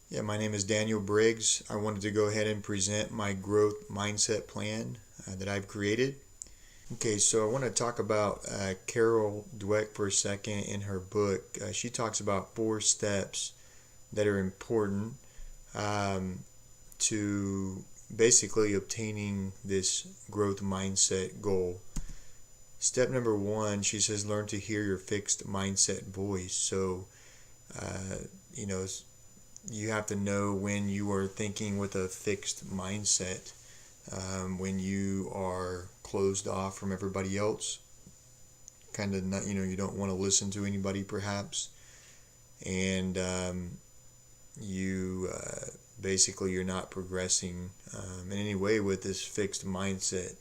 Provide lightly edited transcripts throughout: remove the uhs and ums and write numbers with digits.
Yeah, my name is Daniel Briggs. I wanted to go ahead and present my growth mindset plan that I've created. Okay, so I want to talk about Carol Dweck for a second in her book. She talks about 4 steps that are important um, to basically obtaining this growth mindset goal. Step number 1, she says, learn to hear your fixed mindset voice. So, uh, you know, you have to know when you are thinking with a fixed mindset, when you are closed off from everybody else, kind of not, you don't want to listen to anybody perhaps, and you basically you're not progressing in any way with this fixed mindset.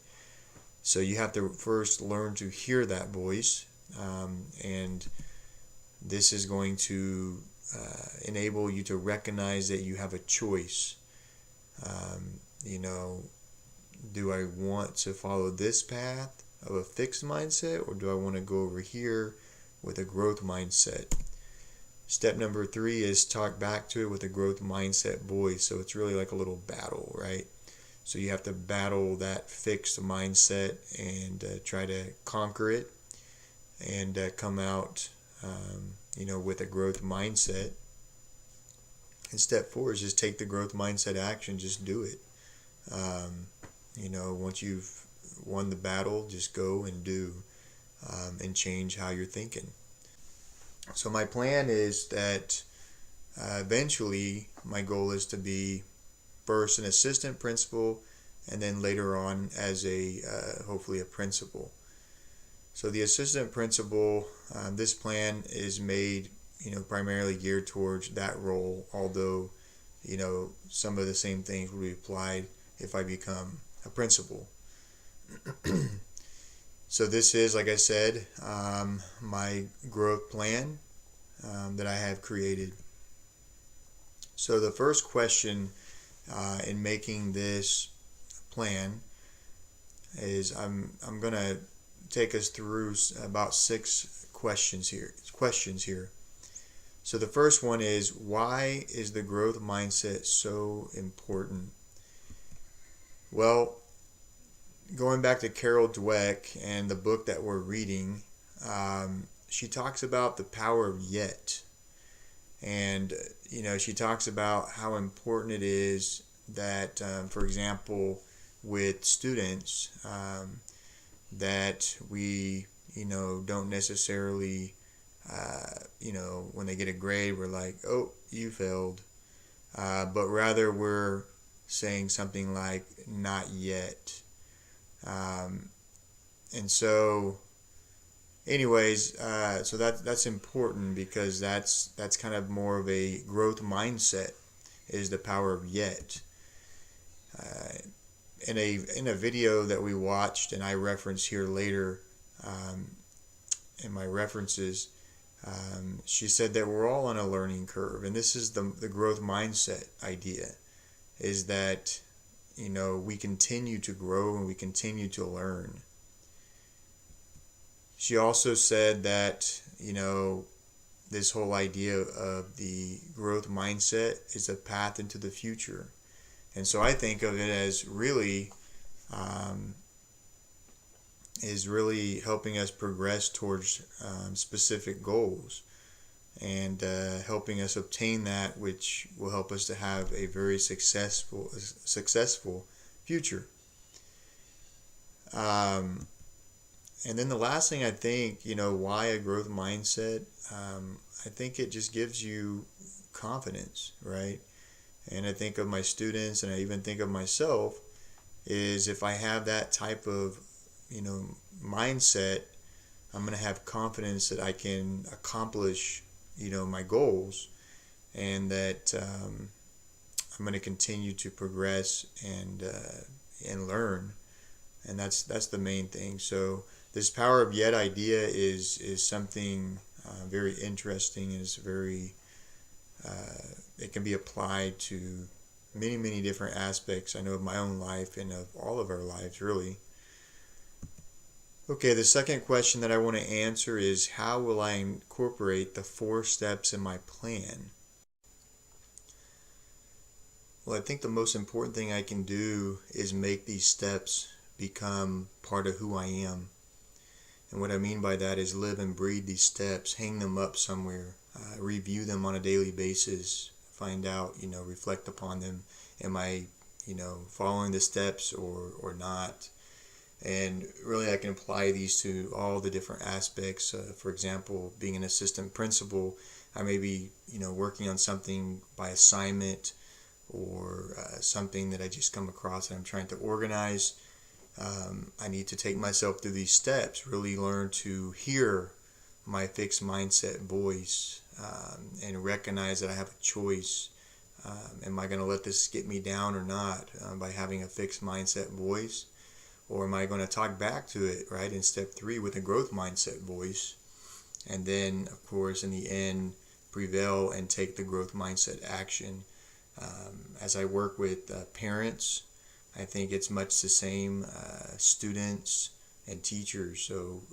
So you have to first learn to hear that voice, and this is going to enable you to recognize that you have a choice. Um, you know, do I want to follow this path of a fixed mindset, or do I want to go over here with a growth mindset? Step number 3 is talk back to it with a growth mindset voice. So it's really like a little battle, right? So you have to battle that fixed mindset and try to conquer it and come out, with a growth mindset. And step 4 is just take the growth mindset action, just do it. Um, once you've won the battle, just go and do and change how you're thinking. So my plan is that eventually my goal is to be first an assistant principal and then later on as a hopefully a principal. So the assistant principal, this plan is made, primarily geared towards that role, although, some of the same things will be applied if I become a principal. So this is, like I said, my growth plan that I have created. So the first question in making this plan is I'm gonna take us through about 6 questions here. So the first one is, why is the growth mindset so important? Well, going back to Carol Dweck and the book that we're reading, she talks about the power of yet. And, she talks about how important it is that, for example, with students, that we, don't necessarily, when they get a grade, we're like, oh, you failed. But rather we're saying something like, not yet. And so, anyways, so that's important because that's kind of more of a growth mindset, is the power of yet. In a video that we watched, and I reference here later in my references, she said that we're all on a learning curve, and this is the growth mindset idea, is that we continue to grow and we continue to learn. She also said that this whole idea of the growth mindset is a path into the future. And so I think of it as really is really helping us progress towards specific goals, and helping us obtain that which will help us to have a very successful future. And then the last thing, I think, why a growth mindset, I think it just gives you confidence, right? And I think of my students, and I even think of myself, is if I have that type of, mindset, I'm going to have confidence that I can accomplish, my goals, and that I'm going to continue to progress and learn. And that's the main thing. So this power of yet idea is something very interesting, and is very it can be applied to many different aspects, I know, of my own life and of all of our lives, really. Okay, the second question that I want to answer is, how will I incorporate the 4 steps in my plan? Well, I think the most important thing I can do is make these steps become part of who I am. And what I mean by that is live and breathe these steps, hang them up somewhere, review them on a daily basis, find out, reflect upon them. Am I, following the steps or not? And really, I can apply these to all the different aspects. For example, being an assistant principal, I may be, working on something by assignment or something that I just come across and I'm trying to organize. I need to take myself through these steps, really learn to hear my fixed mindset voice and recognize that I have a choice. Am I going to let this get me down or not by having a fixed mindset voice? Or am I going to talk back to it, right, in step 3 with a growth mindset voice? And then, of course, in the end, prevail and take the growth mindset action. As I work with parents, I think it's much the same, students and teachers. So,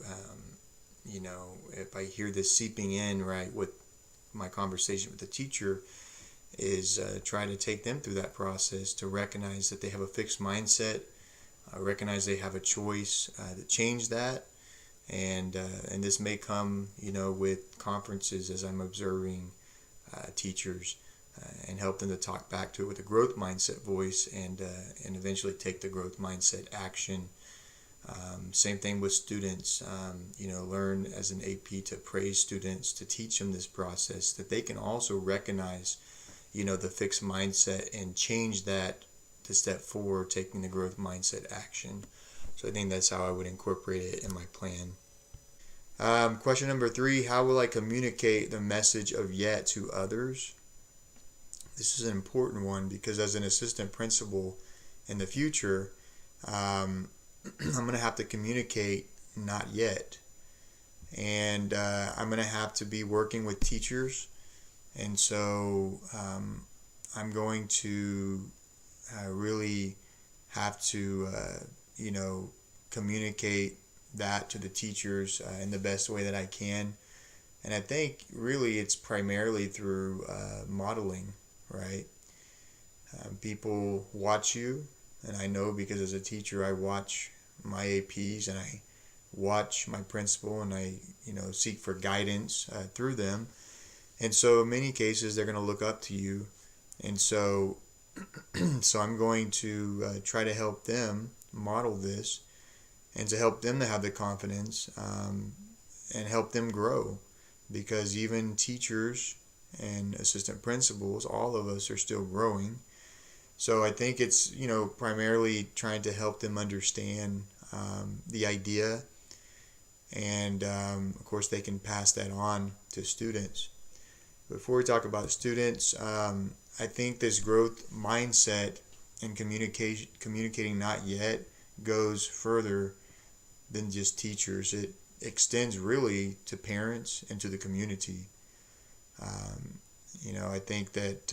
if I hear this seeping in, right, with my conversation with the teacher, is try to take them through that process to recognize that they have a fixed mindset, recognize they have a choice to change that, and this may come, with conferences as I'm observing teachers, and help them to talk back to it with a growth mindset voice, and eventually take the growth mindset action. Same thing with students. Learn as an AP to praise students, to teach them this process that they can also recognize, the fixed mindset and change that to step 4, taking the growth mindset action. So I think that's how I would incorporate it in my plan. Question number 3, how will I communicate the message of yet to others? This is an important one because as an assistant principal in the future, I'm going to have to communicate not yet. And I'm going to have to be working with teachers. And so I'm going to really have to, communicate that to the teachers in the best way that I can. And I think really it's primarily through modeling, right? People watch you, and I know because as a teacher I watch my APs and I watch my principal and I, seek for guidance through them. And so in many cases they're going to look up to you. And so I'm going to try to help them model this and to help them to have the confidence and help them grow, because even teachers and assistant principals, all of us are still growing. So I think it's, primarily trying to help them understand the idea, and of course they can pass that on to students. Before we talk about students, I think this growth mindset and communicating not yet goes further than just teachers. It extends really to parents and to the community. I think that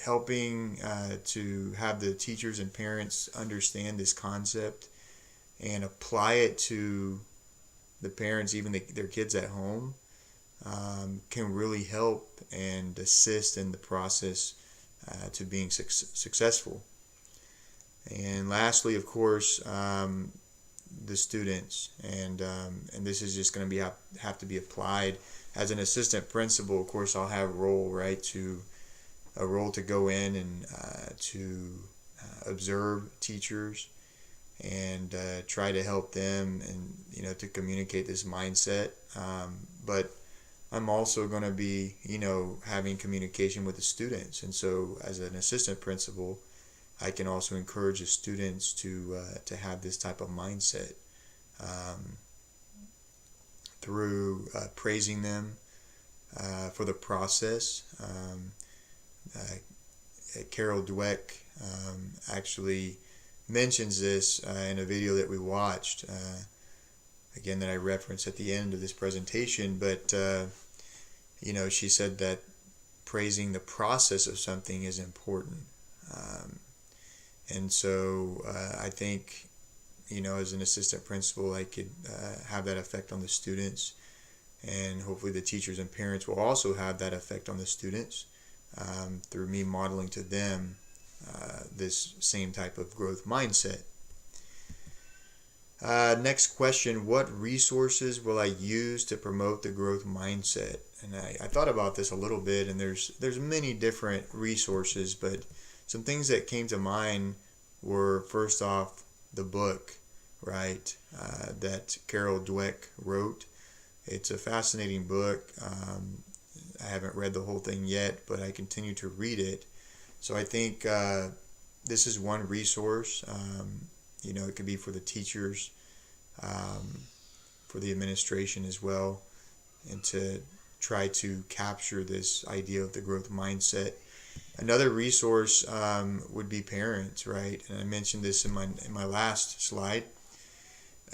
helping to have the teachers and parents understand this concept and apply it to the parents, even their kids at home, can really help and assist in the process to being successful. And lastly, of course, the students, and this is just going to have to be applied as an assistant principal. Of course, I'll have a role to go in and to observe teachers and try to help them and to communicate this mindset. But I'm also going to be having communication with the students, and so as an assistant principal, I can also encourage the students to have this type of mindset through praising them for the process. Carol Dweck actually mentions this in a video that we watched, again, that I referenced at the end of this presentation. But she said that praising the process of something is important. And so I think, as an assistant principal, I could have that effect on the students, and hopefully the teachers and parents will also have that effect on the students through me modeling to them this same type of growth mindset. Next question, what resources will I use to promote the growth mindset? And I thought about this a little bit, and there's many different resources, but some things that came to mind were, first off, the book, right, that Carol Dweck wrote. It's a fascinating book. I haven't read the whole thing yet, but I continue to read it. So I think this is one resource. It could be for the teachers, for the administration as well, and to try to capture this idea of the growth mindset. Another resource would be parents, right? And I mentioned this in my last slide.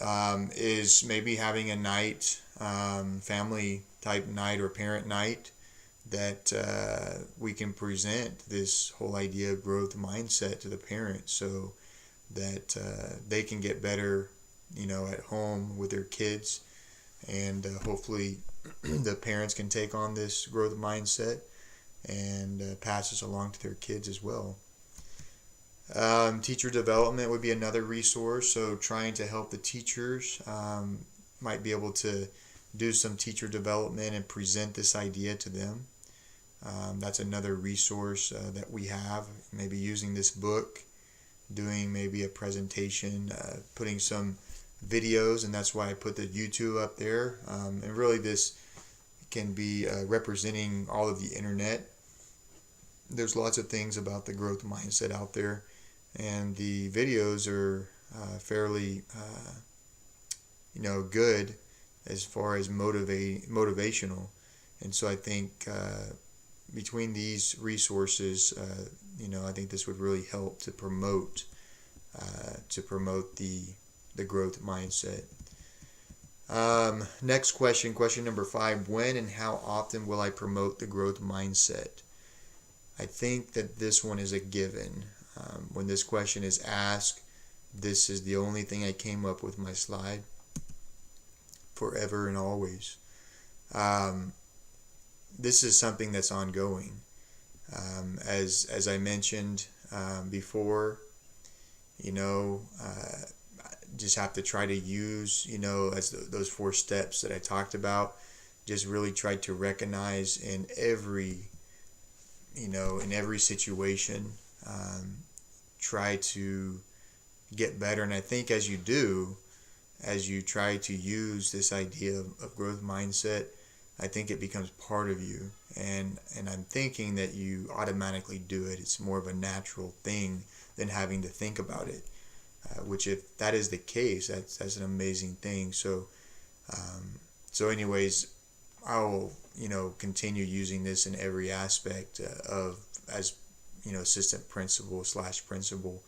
Is maybe having a night, family type night or parent night, that we can present this whole idea of growth mindset to the parents, so that they can get better, at home with their kids, and hopefully the parents can take on this growth mindset and pass this along to their kids as well. Teacher development would be another resource. So trying to help the teachers, might be able to do some teacher development and present this idea to them. That's another resource that we have, maybe using this book, doing maybe a presentation, putting some videos, and that's why I put the YouTube up there. And really this can be representing all of the internet. There's lots of things about the growth mindset out there, and the videos are fairly good as far as motivational. And so I think between these resources, I think this would really help to promote the growth mindset. Next question number 5, when and how often will I promote the growth mindset? I think that this one is a given. When this question is asked, this is the only thing I came up with my slide, forever and always. This is something that's ongoing. As I mentioned before, just have to try to use, as those 4 steps that I talked about, just really try to recognize in every situation, try to get better. And I think as you try to use this idea of growth mindset, I think it becomes part of you. And I'm thinking that you automatically do it. It's more of a natural thing than having to think about it. Which, if that is the case, that's an amazing thing. So anyways, I will continue using this in every aspect of, as assistant principal / principal,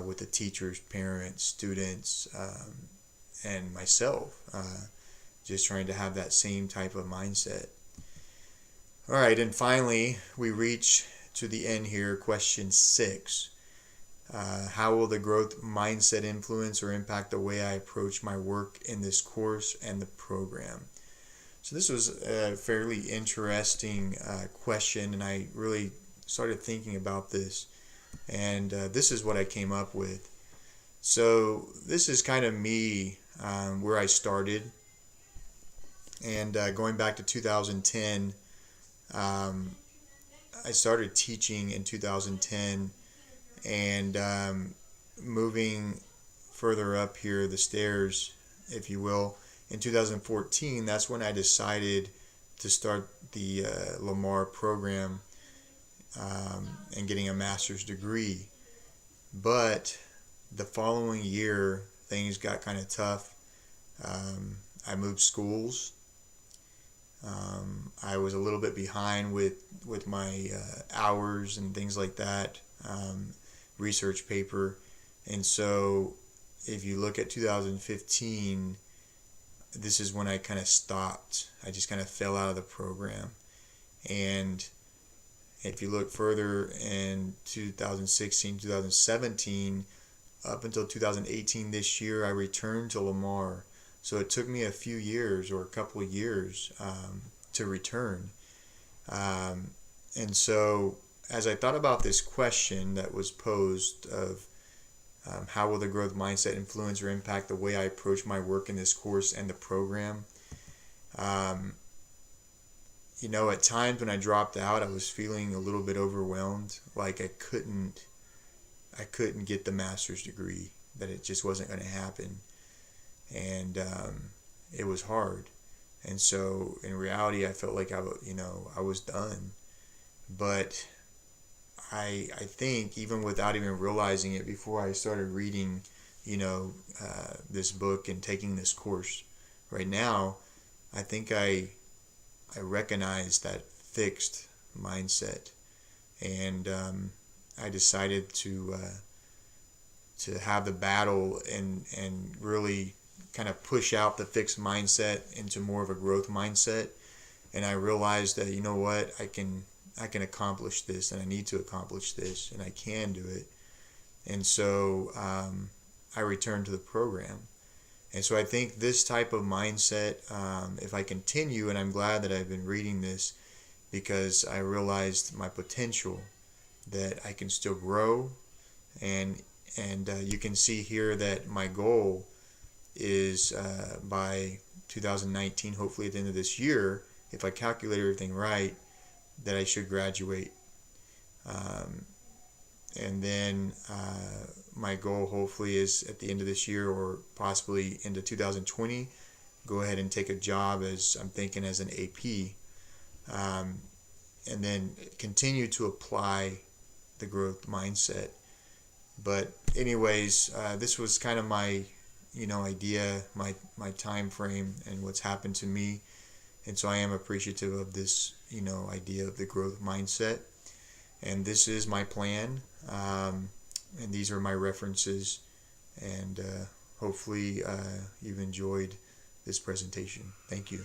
with the teachers, parents, students, and myself, just trying to have that same type of mindset. All right, and finally we reach to the end here. Question 6. How will the growth mindset influence or impact the way I approach my work in this course and the program? So this was a fairly interesting question, and I really started thinking about this, and this is what I came up with. So this is kind of me, where I started, and going back to 2010, I started teaching in 2010, and moving further up here the stairs, if you will, in 2014, that's when I decided to start the Lamar program, and getting a master's degree. But the following year, things got kind of tough. I moved schools. I was a little bit behind with my hours and things like that, research paper. And so if you look at 2015, this is when I kind of stopped. I just kind of fell out of the program. And if you look further in 2016, 2017, up until 2018, this year, I returned to Lamar. So it took me a few years, or a couple of years, to return. And so, as I thought about this question that was posed of how will the growth mindset influence or impact the way I approach my work in this course and the program, um, at times when I dropped out, I was feeling a little bit overwhelmed, like I couldn't get the master's degree, that it just wasn't going to happen, and it was hard. And so, in reality, I felt like I was done. But I think even without even realizing it, before I started reading, this book and taking this course, right now, I think I recognize that fixed mindset, and I decided to have the battle and really kind of push out the fixed mindset into more of a growth mindset. And I realized that, you know what, I can accomplish this, and I need to accomplish this, and I can do it. And so I returned to the program. And so I think this type of mindset, if I continue, and I'm glad that I've been reading this, because I realized my potential, that I can still grow. And you can see here that my goal is by 2019, hopefully at the end of this year, if I calculate everything right, that I should graduate. Um, and then my goal hopefully is at the end of this year, or possibly into 2020, go ahead and take a job, as I'm thinking, as an AP, and then continue to apply the growth mindset. But anyways, this was kind of my idea, my time frame, and what's happened to me. And so I am appreciative of this idea of the growth mindset. And this is my plan, and these are my references. And hopefully you've enjoyed this presentation. Thank you.